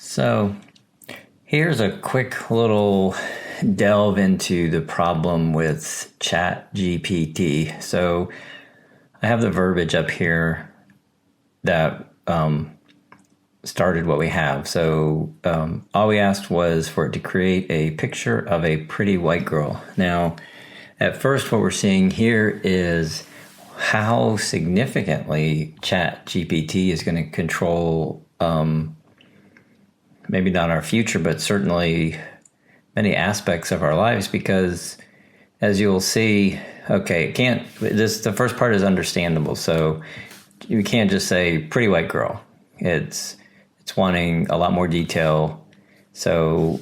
So here's a quick little delve into the problem with ChatGPT. So I have the verbiage up here that started what we have. So all we asked was for it to create a picture of a pretty white girl. Now, at first, what we're seeing here is how significantly ChatGPT is going to control maybe not our future, but certainly many aspects of our lives, because as you'll see, the first part is understandable. So you can't just say pretty white girl. It's wanting a lot more detail. So,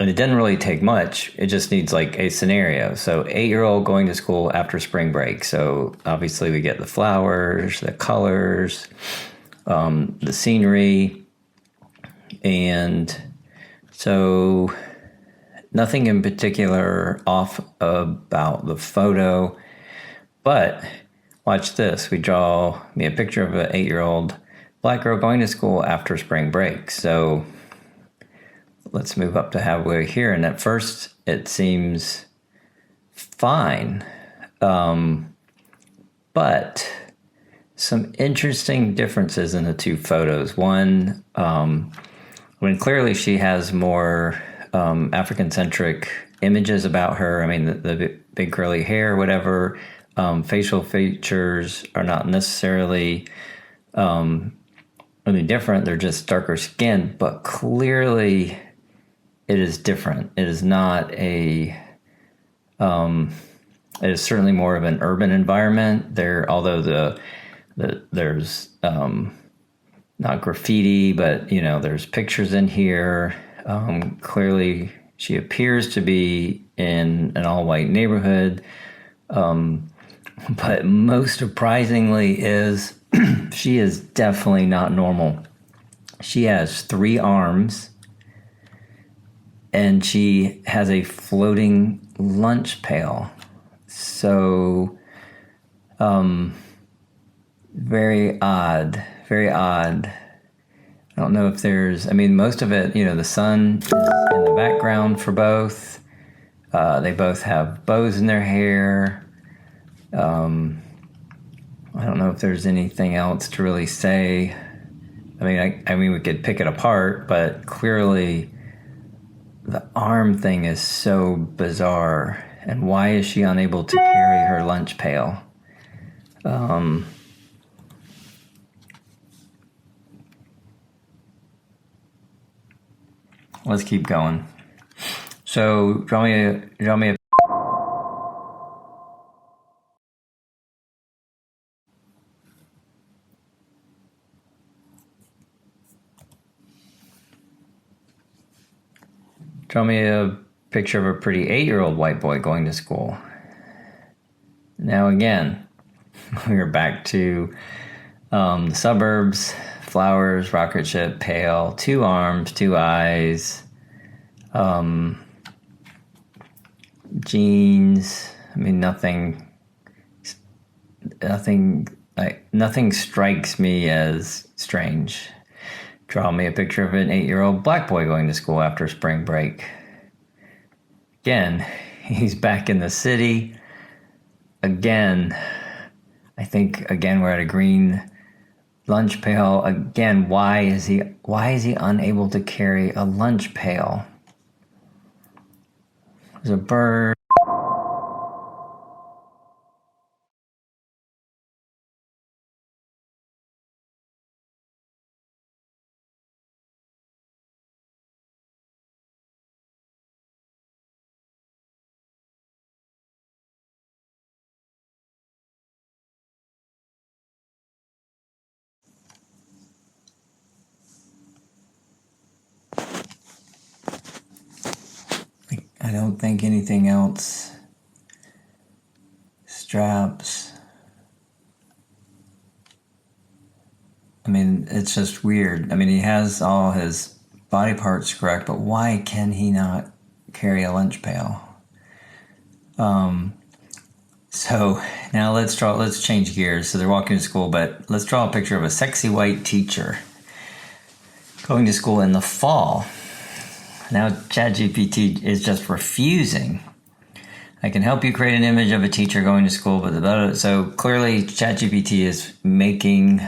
and it doesn't really take much. It just needs like a scenario. So 8-year-old going to school after spring break. So obviously we get the flowers, the colors, the scenery. And so nothing in particular off about the photo, but watch this. We draw me a picture of an 8-year-old black girl going to school after spring break. So let's move up to halfway here. And at first it seems fine. But some interesting differences in the two photos. One, when clearly she has more African-centric images about her. I mean, the big curly hair, whatever. Facial features are not necessarily really different. They're just darker skin, but clearly it is different. It is not it is certainly more of an urban environment there, although there's not graffiti, but there's pictures in here. Clearly she appears to be in an all-white neighborhood. But most surprisingly is she is definitely not normal. She has 3 arms and she has a floating lunch pail. So, very odd, very odd. I don't know if most of it, the sun is in the background for both. They both have bows in their hair. I don't know if there's anything else to really say. I mean, we could pick it apart, but clearly the arm thing is so bizarre. And why is she unable to carry her lunch pail? Let's keep going. So draw me a picture of a pretty 8-year-old white boy going to school. Now again, we're back to the suburbs, flowers, rocket ship, pail, 2 arms, 2 eyes, jeans. I mean, nothing strikes me as strange. Draw me a picture of an 8-year-old black boy going to school after spring break. Again, he's back in the city. Again, I think we're at a green lunch pail. Again, why is he unable to carry a lunch pail? There's a bird. I don't think anything else. Straps. I mean, it's just weird. I mean, he has all his body parts correct, but why can he not carry a lunch pail? So now let's change gears. So they're walking to school, but let's draw a picture of a sexy white teacher. going to school in the fall. Now ChatGPT is just refusing. I can help you create an image of a teacher going to school, but so clearly ChatGPT is making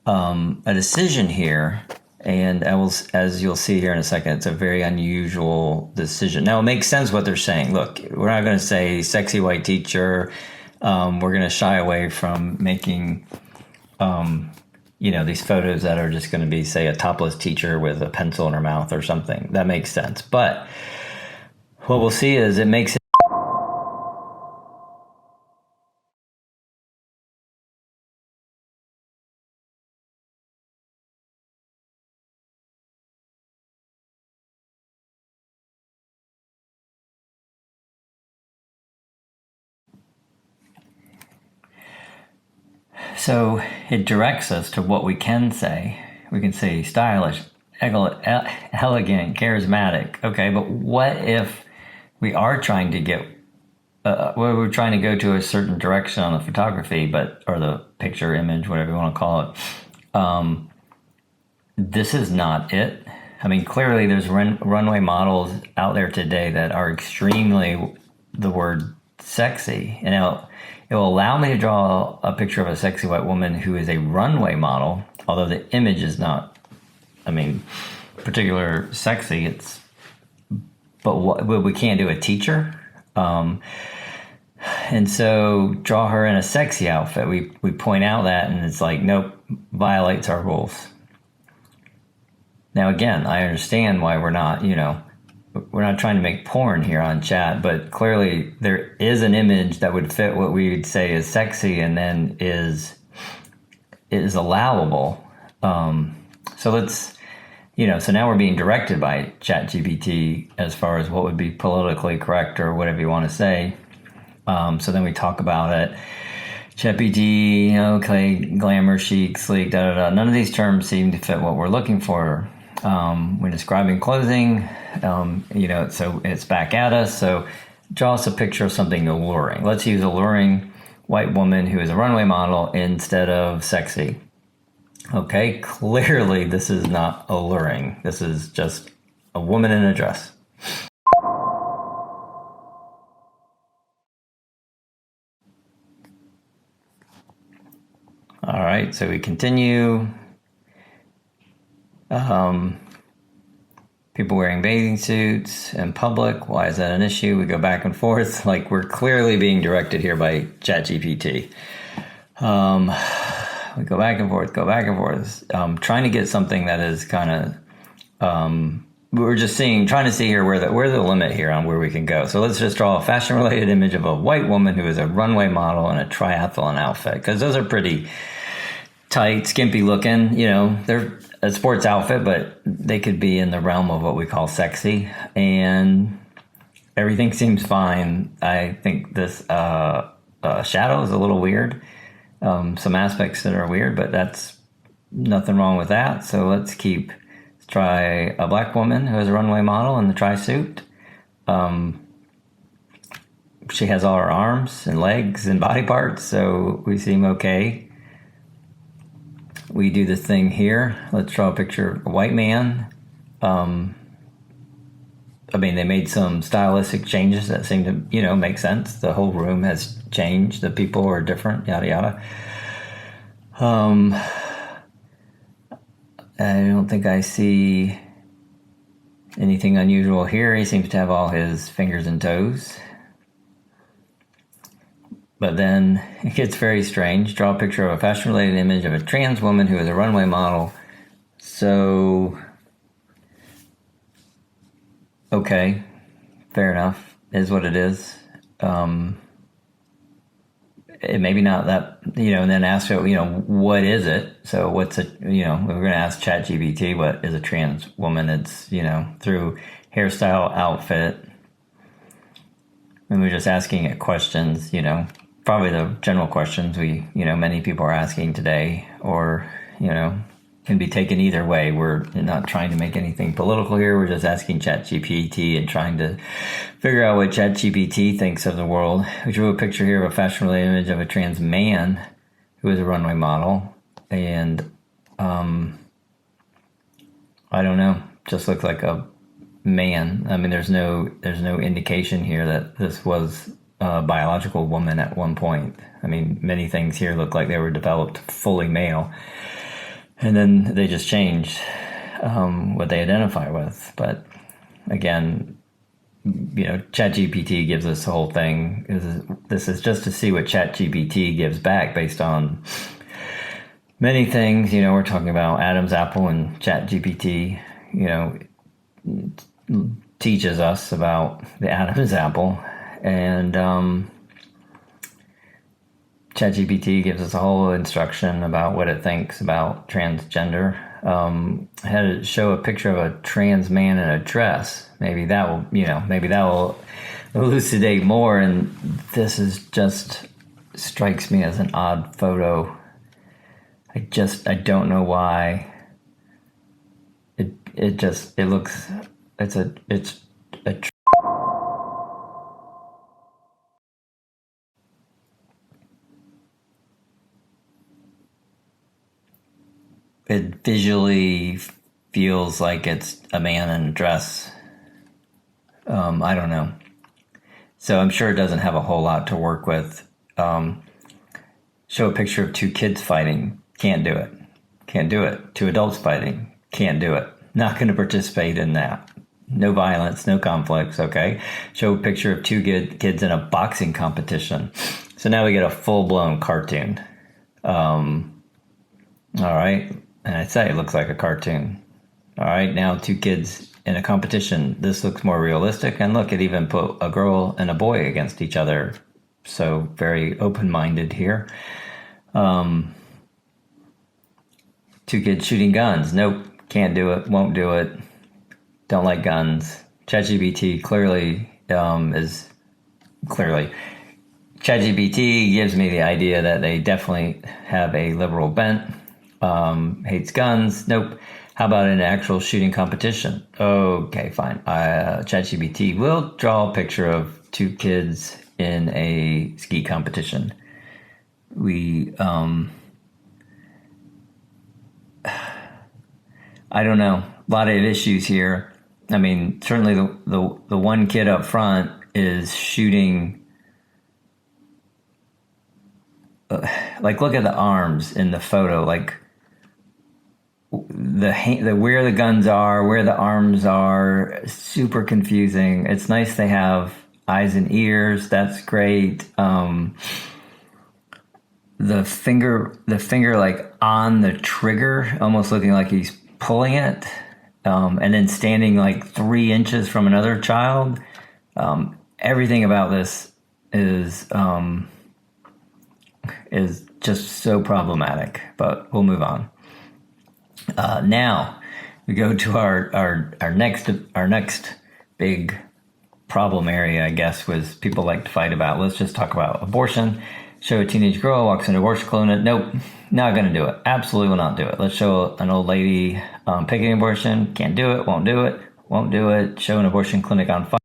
a decision here, and as you'll see here in a second, it's a very unusual decision. Now it makes sense what they're saying. Look, we're not going to say sexy white teacher. We're going to shy away from making these photos that are just going to be, say, a topless teacher with a pencil in her mouth or something. That makes sense. But what we'll see is it makes it. So it directs us to what we can say. We can say stylish, elegant, charismatic. Okay, but what if we are trying to get, we're trying to go to a certain direction on the photography, or the picture, image, whatever you want to call it. This is not it. I mean, clearly there's runway models out there today that are extremely, the word sexy, and it will allow me to draw a picture of a sexy white woman who is a runway model, although the image is not, particular sexy. But we can't do a teacher. And so draw her in a sexy outfit. We point out that, and it's like, nope, violates our rules. Now, again, I understand why we're not trying to make porn here on chat, but clearly there is an image that would fit what we would say is sexy and then is allowable. So let's, so now we're being directed by ChatGPT as far as what would be politically correct or whatever you want to say. So then we talk about it. ChatGPT, okay, glamour, chic, sleek, None of these terms seem to fit what we're looking for. When describing clothing, so it's back at us. So draw us a picture of something alluring. Let's use alluring white woman who is a runway model instead of sexy. Okay, clearly this is not alluring. This is just a woman in a dress. All right, so we continue. People wearing bathing suits in public. Why is that an issue? We go back and forth. Like, we're clearly being directed here by ChatGPT. We go back and forth, trying to get something that is kind of, we're just trying to see here where's the limit here on where we can go. So let's just draw a fashion-related image of a white woman who is a runway model in a triathlon outfit, because those are pretty tight, skimpy looking. They're a sports outfit, but they could be in the realm of what we call sexy, and everything seems fine. I think this shadow is a little weird. Some aspects that are weird, but that's nothing wrong with that. So let's try a black woman who is a runway model in the tri-suit. She has all her arms and legs and body parts, so we seem okay. We do the thing here. Let's draw a picture of a white man. They made some stylistic changes that seem to, make sense. The whole room has changed. The people are different, yada, yada. I don't think I see anything unusual here. He seems to have all his fingers and toes. But then it gets very strange. Draw a picture of a fashion-related image of a trans woman who is a runway model. So, okay, fair enough, is what it is. It maybe not that, and then ask it, what is it? So we're going to ask ChatGPT, what is a trans woman? It's, through hairstyle, outfit. And we're just asking it questions, probably the general questions many people are asking today, or, can be taken either way. We're not trying to make anything political here. We're just asking ChatGPT and trying to figure out what ChatGPT thinks of the world. We drew a picture here of a fashion-related image of a trans man who is a runway model. And I don't know. Just looks like a man. I mean, there's no indication here that this was a biological woman at one point. I mean, many things here look like they were developed fully male, and then they just changed what they identify with. But again, ChatGPT gives us the whole thing. This is just to see what ChatGPT gives back based on many things. We're talking about Adam's apple, and ChatGPT, teaches us about the Adam's apple, and ChatGPT gives us a whole instruction about what it thinks about transgender. I had to show a picture of a trans man in a dress. Maybe that will elucidate more. And this is just strikes me as an odd photo. I don't know why. It looks, it's a it visually feels like it's a man in a dress. I don't know. So I'm sure it doesn't have a whole lot to work with. Show a picture of two kids fighting. Can't do it. Can't do it. Two adults fighting. Can't do it. Not going to participate in that. No violence, no conflicts, okay? Show a picture of two kids in a boxing competition. So now we get a full-blown cartoon. All right. And I'd say it looks like a cartoon. All right, now two kids in a competition. This looks more realistic. And look, it even put a girl and a boy against each other. So very open-minded here. Two kids shooting guns. Nope, can't do it, won't do it. Don't like guns. ChatGPT clearly. ChatGPT gives me the idea that they definitely have a liberal bent. Hates guns. Nope. How about an actual shooting competition? Okay, fine. ChatGPT will draw a picture of two kids in a ski competition. I don't know. A lot of issues here. I mean, certainly the one kid up front is shooting. Like, look at the arms in the photo. Like the where the guns are, where the arms are, super confusing. It's nice they have eyes and ears. That's great. The finger like on the trigger, almost looking like he's pulling it, and then standing like 3 inches from another child. Everything about this is just so problematic, but we'll move on. Now we go to our next big problem area, I guess, was people like to fight about. Let's just talk about abortion. Show a teenage girl walks into an abortion clinic. Nope, not going to do it. Absolutely will not do it. Let's show an old lady picking abortion. Can't do it. Won't do it. Won't do it. Show an abortion clinic on fire.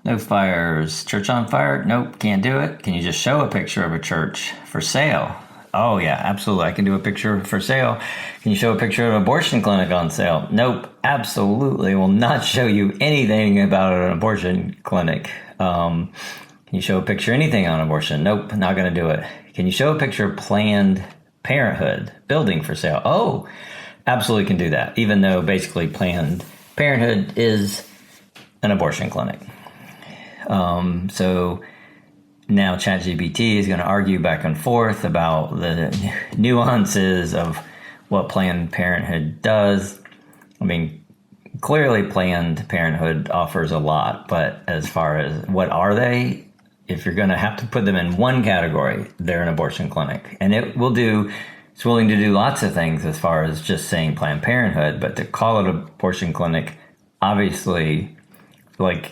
No fires. Church on fire? Nope, can't do it. Can you just show a picture of a church for sale? Oh, yeah, absolutely. I can do a picture for sale. Can you show a picture of an abortion clinic on sale? Nope, absolutely. Will not show you anything about an abortion clinic. Can you show a picture of anything on abortion? Nope, not going to do it. Can you show a picture of Planned Parenthood building for sale? Oh, absolutely can do that, even though basically Planned Parenthood is an abortion clinic. So now ChatGPT is going to argue back and forth about the nuances of what Planned Parenthood does. I mean, clearly Planned Parenthood offers a lot, but as far as what are they, if you're going to have to put them in one category, they're an abortion clinic. And it's willing to do lots of things as far as just saying Planned Parenthood, but to call it an abortion clinic, obviously,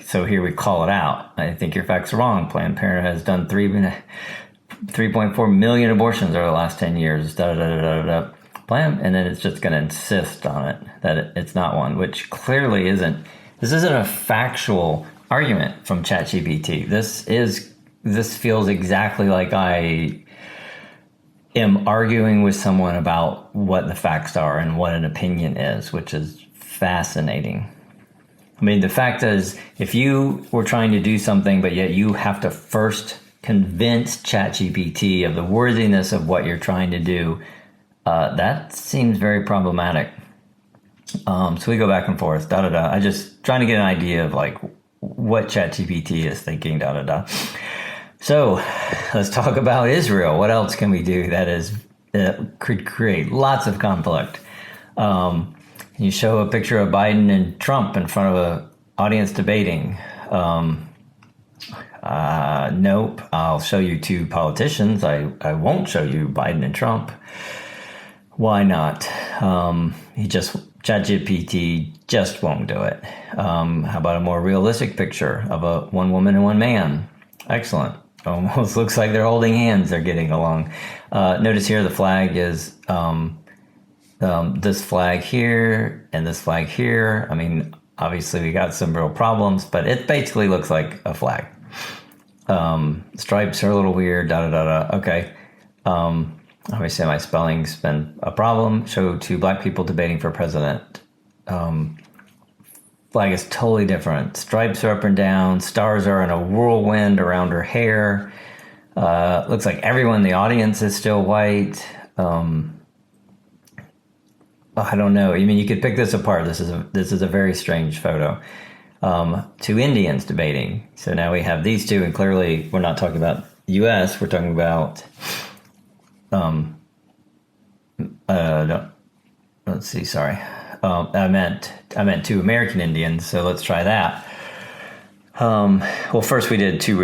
so here we call it out. I think your facts are wrong. Planned Parenthood has done 3.4 million abortions over the last 10 years. And then it's just going to insist on it that it's not one, which clearly isn't. This isn't a factual argument from ChatGPT. This feels exactly like I am arguing with someone about what the facts are and what an opinion is, which is fascinating. I mean, the fact is, if you were trying to do something, but yet you have to first convince ChatGPT of the worthiness of what you're trying to do, that seems very problematic. So we go back and forth, da da da. I just trying to get an idea of like what ChatGPT is thinking, da da da. So let's talk about Israel. What else can we do that could create lots of conflict? You show a picture of Biden and Trump in front of an audience debating. Nope, I'll show you two politicians. I won't show you Biden and Trump. Why not? ChatGPT just won't do it. How about a more realistic picture of one woman and one man? Excellent. Almost looks like they're holding hands. They're getting along. Notice here the flag is this flag here and this flag here. I mean, obviously we got some real problems, but it basically looks like a flag. Stripes are a little weird, da da da da. Okay. Obviously my spelling's been a problem. Show two black people debating for president. Flag is totally different. Stripes are up and down. Stars are in a whirlwind around her hair. Looks like everyone in the audience is still white. I don't know. I mean, you could pick this apart. This is a very strange photo. Two Indians debating. So now we have these two, and clearly we're not talking about U.S. We're talking about. Let's see. Sorry, I meant two American Indians. So let's try that. Well, first we did two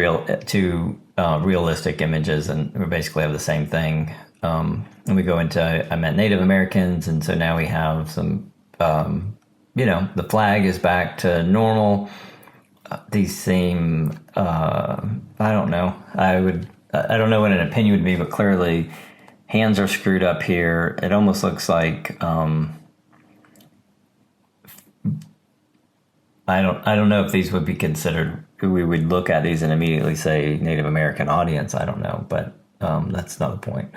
realistic images, and we basically have the same thing. And we go into, I meant Native Americans, and so now we have some, the flag is back to normal. These seem, I don't know. I don't know what an opinion would be, but clearly hands are screwed up here. It almost looks like, I don't know if these would be considered, we would look at these and immediately say Native American audience. I don't know, but that's not the point.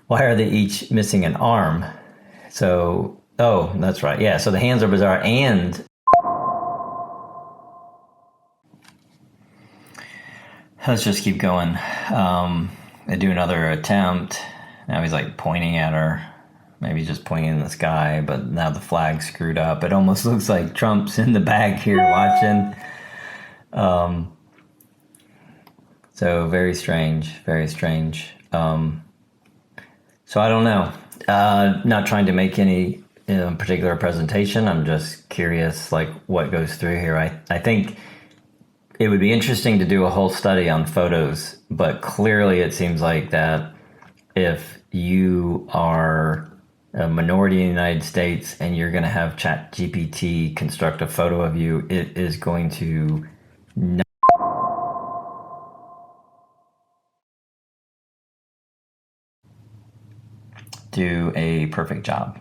Why are they each missing an arm? So, oh, that's right. Yeah, so the hands are bizarre. And let's just keep going. I do another attempt. Now he's like pointing at her. Maybe just pointing in the sky, but now the flag's screwed up. It almost looks like Trump's in the back here watching. So very strange, very strange. So I don't know. Not trying to make any particular presentation. I'm just curious, like what goes through here. I think it would be interesting to do a whole study on photos, but clearly it seems like that if you are a minority in the United States and you're going to have ChatGPT construct a photo of you, it is going to do a perfect job.